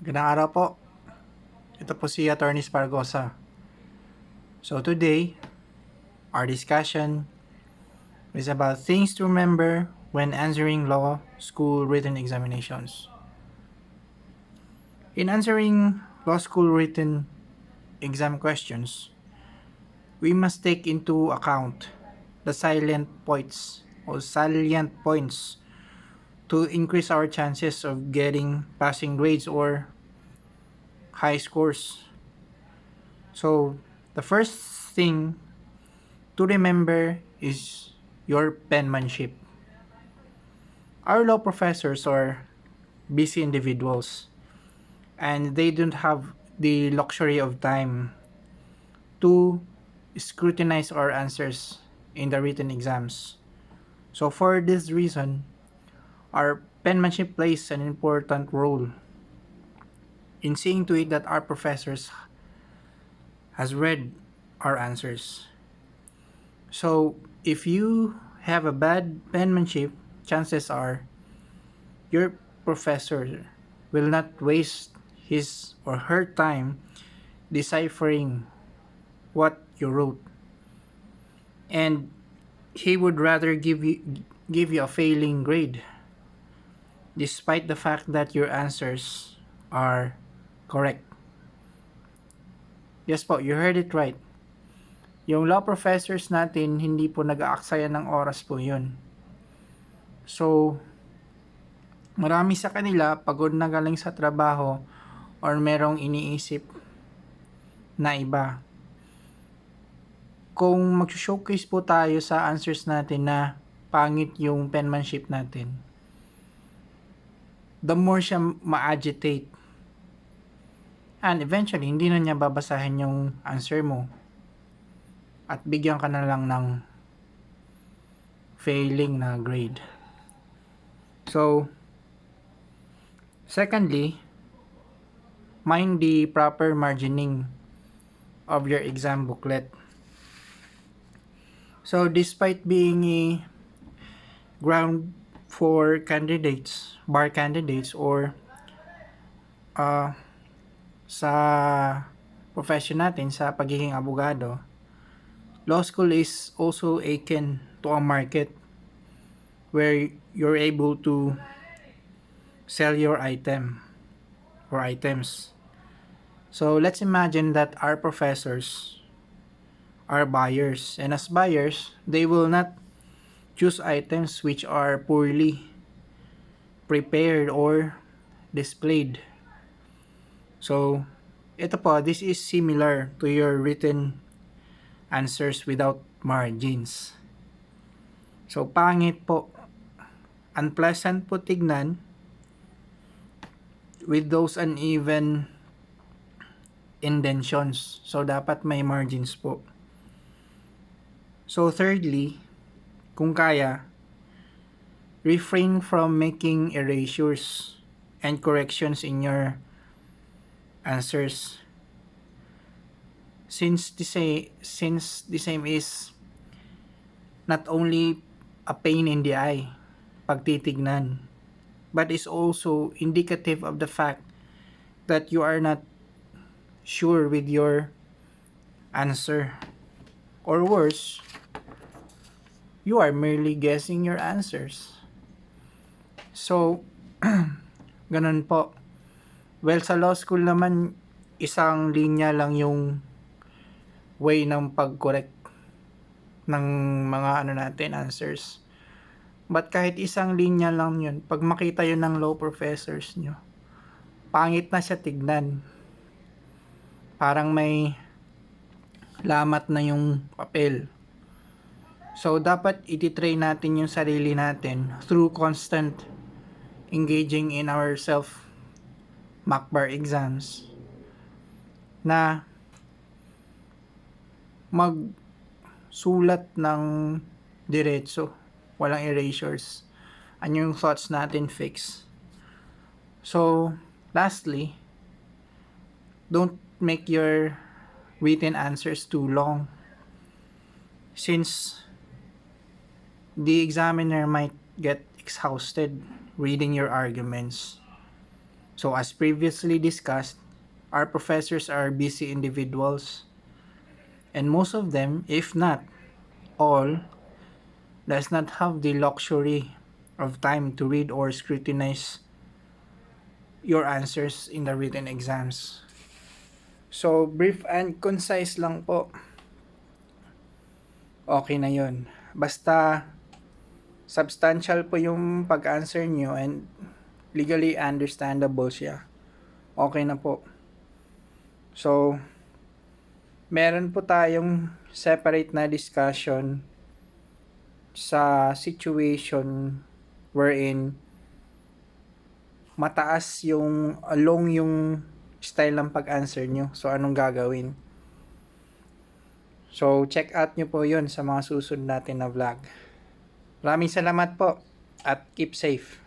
Magandang araw po. Ito po si Attorney Spargosa. So today, our discussion is about things to remember when answering law school written examinations. In answering law school written exam questions, we must take into account the salient points to increase our chances of getting passing grades or high scores. So, the first thing to remember is your penmanship. Our law professors are busy individuals and they don't have the luxury of time to scrutinize our answers in the written exams. So, for this reason, our penmanship plays an important role in seeing to it that our professors has read our answers. So, if you have a bad penmanship, chances are your professor will not waste his or her time deciphering what you wrote, and he would rather give you a failing grade despite the fact that your answers are correct. Yes po, you heard it right. Yung law professors natin, hindi po nag-aaksaya ng oras po yun. So, marami sa kanila pagod na galing sa trabaho or merong iniisip na iba. Kung mag-showcase po tayo sa answers natin na pangit yung penmanship natin, the more siya ma-agitate. And eventually, hindi na niya babasahin yung answer mo. At bigyan ka na lang ng failing na grade. So, secondly, mind the proper margining of your exam booklet. So, despite being a ground for candidates, bar candidates, or sa profession natin, sa pagiging abogado, law school is also akin to a market where you're able to sell your item or items. So, let's imagine that our professors are buyers, and as buyers, they will not choose items which are poorly prepared or displayed. So, ito po, this is similar to your written answers without margins. So, pangit po. Unpleasant po tignan with those uneven indentions. So, dapat may margins po. So, thirdly, kung kaya, refrain from making erasures and corrections in your answers. Since the same is not only a pain in the eye pag titignan, but is also indicative of the fact that you are not sure with your answer. Or worse, you are merely guessing your answers. So, ganun po. Well, sa law school naman, isang linya lang yung way ng pag-correct ng mga natin, answers. But kahit isang linya lang yun, pag makita yun ng law professors nyo, pangit na siya tignan. Parang may lamat na yung papel. So, dapat ititrain natin yung sarili natin through constant engaging in our mock bar exams na magsulat ng diretso, walang erasures. Ano yung thoughts natin fix. So, lastly, don't make your written answers too long, since the examiner might get exhausted reading your arguments. So as previously discussed, our professors are busy individuals, and most of them, if not all, does not have the luxury of time to read or scrutinize your answers in the written exams. So brief and concise lang po, okay na yun. Basta substantial po yung pag-answer nyo and legally understandable siya. Okay na po. So, meron po tayong separate na discussion sa situation wherein mataas yung long yung style ng pag-answer nyo. So, anong gagawin? So, check out nyo po yun sa mga susunod natin na vlog. Maraming salamat po at keep safe.